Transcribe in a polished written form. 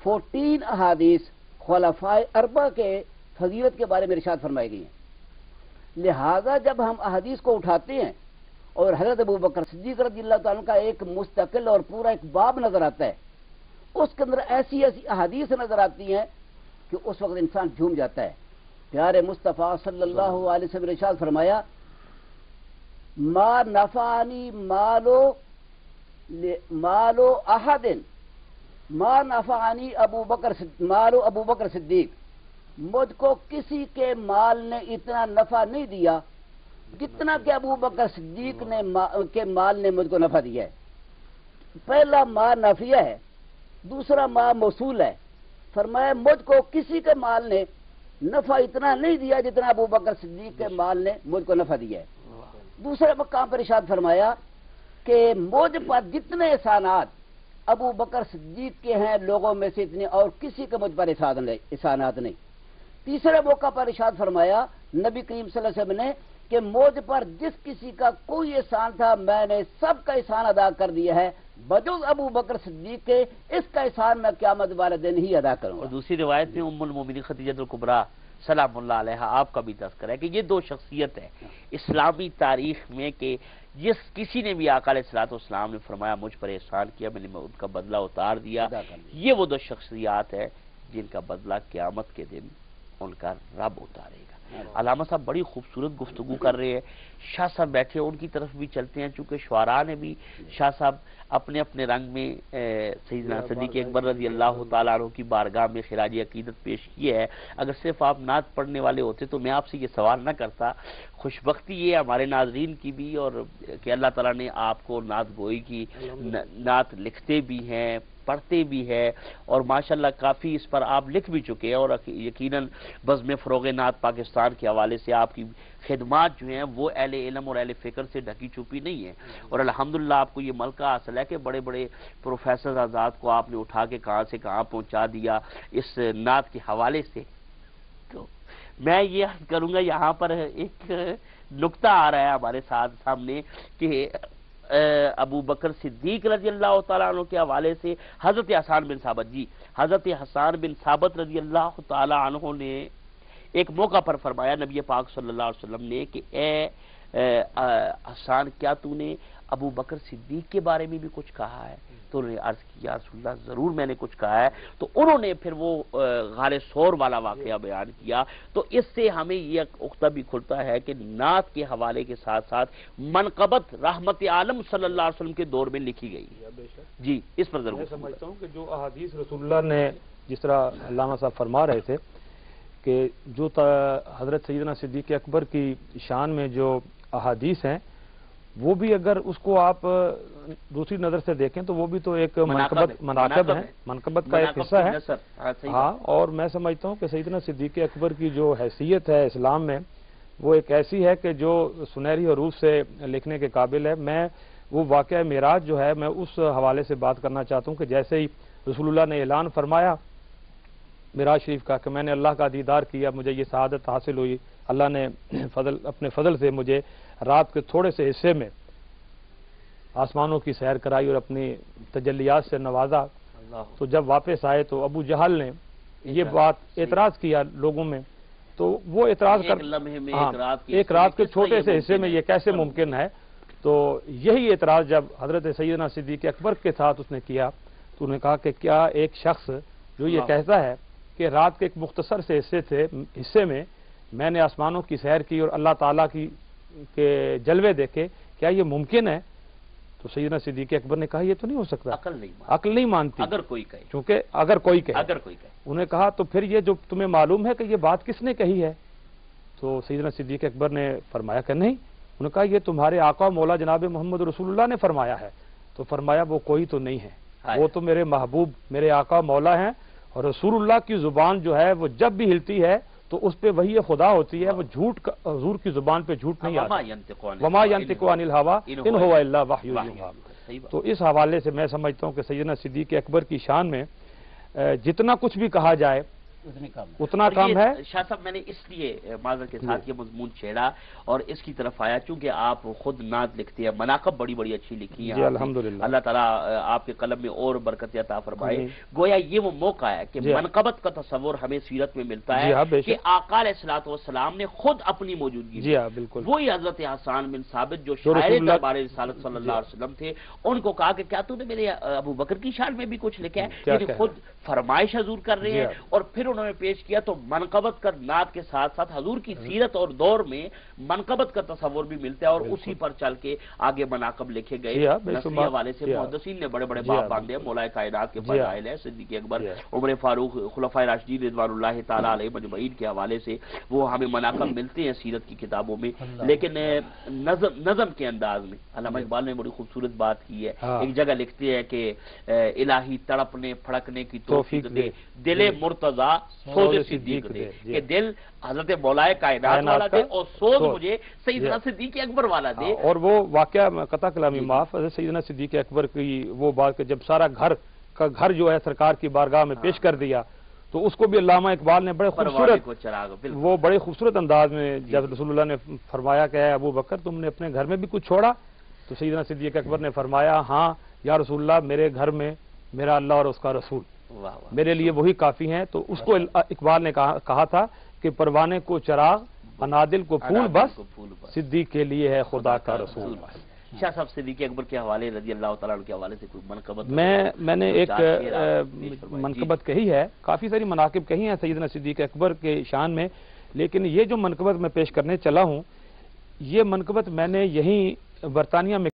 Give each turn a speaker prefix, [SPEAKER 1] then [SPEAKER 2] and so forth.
[SPEAKER 1] 14 अहादीस खुलफाए अरबा के फजीलत के बारे में इरशाद फरमाई गई हैं। लिहाजा जब हम अहादीस को उठाते हैं और हज़रत अबू बकर सिद्दीक़ रज़ियल्लाहु ताला का एक मुस्तकिल और पूरा एक बाब नजर आता है, उसके अंदर ऐसी ऐसी अहादीस नजर आती हैं कि उस वक्त इंसान झूम जाता है। प्यारे मुस्तफ़ा सल्लल्लाहु अलैहि वसल्लम ने इरशाद फरमाया, मा नफ़ानी मालो अहदिन मा नफ़ानी मालो अबू बकर सिद्दीक, मुझको किसी के माल ने इतना नफा नहीं दिया जितना कि अबू बकर सिद्दीक के माल ने मुझको नफा दिया है। पहला मा नाफिया है, दूसरा मा मौसूल है। फरमाया मुझको किसी के माल ने नफा इतना नहीं दिया जितना अबू बकर सिद्दीक के माल ने मुझको नफा दिया है। दूसरे मकाम पर इरशाद फरमाया कि मुझ पर जितने एहसानात अबू बकर सिद्दीक के हैं लोगों में से इतने और किसी के मुझ पर एहसानात नहीं। तीसरे मौका पर इरशाद फरमाया नबी करीम सल्लल्लाहु अलैहि वसल्लम ने कि मुझ पर जिस किसी का कोई एहसान था मैंने सबका एहसान अदा कर दिया है बजुज़ अबू बकर सिद्दीक के, इसका एहसान मैं क़यामत वाले दिन ही अदा करूंगा।
[SPEAKER 2] और दूसरी रिवायत में उम्मुल मोमिनीन खदीजतुल कुबरा सलामुल्लाह अलैहा आपका भी तज़किरा है कि ये दो शख्सियत है इस्लामी तारीख में कि जिस किसी ने भी आका अलैहिस्सलातु वस्सलाम ने फरमाया मुझ पर एहसान किया मैंने उनका बदला उतार दिया, ये वो दो शख्सियात है जिनका बदला क़यामत के दिन उनका रब उतारेगा। अल्लामा साहब बड़ी खूबसूरत गुफ्तगू कर रहे हैं। शाह साहब बैठे हैं, उनकी तरफ भी चलते हैं, चूंकि शुआरा ने भी शाह साहब अपने अपने रंग में सैयदना सिद्दीक़ अकबर रज़ी अल्लाह ताला अन्हु की बारगाह में खिराज अकीदत पेश की है। अगर सिर्फ आप नात पढ़ने वाले होते तो मैं आपसे ये सवाल न करता। खुशबख्ती ये हमारे नाज़रीन की भी और कि अल्लाह ताला ने आपको नात गोई की नात लिखते भी हैं पढ़ते भी है और माशाल्लाह काफ़ी इस पर आप लिख भी चुके हैं और यकीनन बज़्म फ़रोग़ नात पाकिस्तान के हवाले से आपकी खिदमात जो हैं वो अहले इल्म और अहले फ़िक्र से ढकी छुपी नहीं है। और अल्हम्दुलिल्लाह आपको ये मलका हासिल है कि बड़े बड़े प्रोफेसर आज़ाद को आपने उठा के कहाँ से कहाँ पहुँचा दिया इस नात के हवाले से। तो मैं ये करूँगा, यहाँ पर एक नुक्ता आ रहा है हमारे सामने कि अबू बकर सिद्दीक रज़ी अल्लाह ताला अन्हु के हवाले से हज़रत हसन बिन साबित जी हज़रत हसन बिन साबित रज़ी अल्लाह ताला अन्हु ने एक मौका पर फरमाया नबी पाक सल्लल्लाहु अलैहि वसल्लम ने कि ए हसन क्या तूने अबू बकर सिद्दीक के बारे में भी कुछ कहा है? तो उन्होंने अर्ज किया रसूलुल्लाह ज़रूर मैंने कुछ कहा है। तो उन्होंने फिर वो गारे सौर वाला वाक़या बयान किया। तो इससे हमें ये उक्ता भी खुलता है कि नात के हवाले के साथ साथ मनक़बत रहमत आलम सल्लल्लाहु अलैहि वसल्लम के दौर में लिखी गई है। जी इस पर जरूर
[SPEAKER 3] समझता हूँ कि जो अहादीस रसूलुल्लाह ने जिस तरह अल्लामा साहब फरमा रहे थे कि जो हज़रत सैयदना सिद्दीक़ अकबर की शान में जो अहादीस हैं वो भी अगर उसको आप दूसरी नज़र से देखें तो वो भी तो एक मनाकब है, मनकबत का एक हिस्सा है। हाँ, और मैं समझता हूँ कि सैयदना सिद्दीक़ अकबर की जो हैसियत है इस्लाम में वो एक ऐसी है कि जो सुनहरी हरूफ से लिखने के काबिल है। मैं वो वाक़या मेराज जो है मैं उस हवाले से बात करना चाहता हूँ कि जैसे ही रसूलुल्लाह ने ऐलान फरमाया मेराज शरीफ का कि मैंने अल्लाह का दीदार किया, मुझे ये सआदत हासिल हुई, अल्लाह ने अपने फजल से मुझे रात के थोड़े से हिस्से में आसमानों की सैर कराई और अपनी तजल्लियात से नवाजा। तो जब वापस आए तो अबू जहल ने ये बात एतराज़ किया लोगों में, तो वो एतराज़ कर एक रात के छोटे से हिस्से में ये कैसे मुमकिन है। तो यही एतराज़ जब हज़रत सैयदना सिद्दीक़ अकबर के साथ उसने किया तो उन्होंने कहा कि क्या एक शख्स जो ये कहता है कि रात के एक मुख्तसर से हिस्से में मैंने आसमानों की सैर की और अल्लाह ताला के जलवे देखे, क्या ये मुमकिन है? तो सैयदना सिद्दीक़ अकबर ने कहा ये तो नहीं हो सकता, अक्ल नहीं मानती
[SPEAKER 2] अगर कोई कहे,
[SPEAKER 3] क्योंकि अगर कोई कहे उन्हें कहा तो फिर ये जो तुम्हें मालूम है कि ये बात किसने कही है? तो सैयदना सिद्दीक़ अकबर ने फरमाया कि नहीं। उन्होंने कहा ये तुम्हारे आका मौला जनाब मोहम्मद रसूलुल्लाह ने फरमाया है। तो फरमाया वो कोई तो नहीं है, वो तो मेरे महबूब मेरे आका मौला हैं और रसूलुल्लाह की जुबान जो है वो जब भी हिलती है तो उस पे वही खुदा होती है, वो झूठ हुजूर की जुबान पे झूठ नहीं आता। वमा यंतिकु अनिल हवा इन हुवा इल्ला वह्यु युहा। तो इस हवाले से मैं समझता हूँ कि सैयदना सिद्दीक़ अकबर की शान में जितना कुछ भी कहा जाए اتنا کام ہے۔
[SPEAKER 2] شاہ صاحب میں نے اس لیے معذرت کے ساتھ یہ مضمون چھیڑا اور اس کی طرف آیا چونکہ آپ خود نعت لکھتے ہیں، مناقب بڑی بڑی اچھی لکھی ہیں
[SPEAKER 3] جی الحمدللہ،
[SPEAKER 2] اللہ تعالیٰ آپ کے قلم میں اور برکت عطا فرمائے۔ گویا یہ وہ موقع ہے کہ منقبت کا تصور ہمیں سیرت میں ملتا ہے کہ آقا علیہ الصلوۃ والسلام نے خود اپنی موجودگی
[SPEAKER 3] جی ہاں بالکل،
[SPEAKER 2] وہی حضرت حسان بن ثابت جو شاعر دربار رسالت صلی اللہ علیہ وسلم تھے، ان کو کہا کہ کیا تو نے میرے ابو بکر کی شان میں بھی کچھ لکھا ہے، یعنی خود فرمائش حضور کر رہے ہیں اور پھر انہوں نے پیش کیا تو منقبت کا نعت کے ساتھ ساتھ حضور کی سیرت اور دور میں منقبت کا تصور بھی ملتا ہے اور اسی پر چل کے آگے مناقب لکھے گئے۔ نسلی حوالے سے محدثین نے بڑے بڑے باب باندھے، مولا کائنات کے فضائل ہے، صدیق اکبر، عمر فاروق، خلفائے راشدین رضوان اللہ تعالیٰ علیہ مجمعین کے حوالے سے وہ ہمیں مناقب ملتے ہیں سیرت کی کتابوں میں، لیکن نظم کے انداز میں علامہ اقبال نے بڑی خوبصورت بات کی ہے۔ ایک جگہ لکھتے ہیں کہ الہی تڑپنے پھڑکنے کی توفیق دے، دل مرتضی سوز صدیق دے، کہ دل حضرت مولا کائنات والا دے اور سوز مجھے سیدنا صدیق اکبر والا دے۔
[SPEAKER 3] اور وہ واقعہ قطع کلامی معاف، حضرت سیدنا صدیق اکبر کی وہ بات کہ جب سارا گھر جو ہے سرکار کی بارگاہ میں پیش کر دیا تو اس کو بھی علامہ اقبال نے بڑے خوبصورت انداز میں جب رسول اللہ نے فرمایا کہ اے ابو بکر تم نے اپنے گھر میں بھی کچھ چھوڑا، تو سیدنا صدیق اکبر نے فرمایا ہاں یا رسول اللہ، میرے گھر میں میرا اللہ اور اس کا رسول میرے لیے وہی کافی ہیں۔ تو اس کو اقبال نے کہا تھا کہ پروانے کو چراغ، انادل کو پھول، بس صدیق کے لیے ہے خدا کا رسول۔
[SPEAKER 2] شاہ صاحب صدیق اکبر کے حوالے رضی اللہ تعالیٰ عنہ کے حوالے سے کوئی منقبت؟
[SPEAKER 3] میں نے ایک منقبت کہی ہے، کافی ساری مناقب کہی ہیں سیدنا صدیق اکبر کے شان میں، لیکن یہ جو منقبت میں پیش کرنے چلا ہوں، یہ منقبت میں نے یہیں برطانیہ میں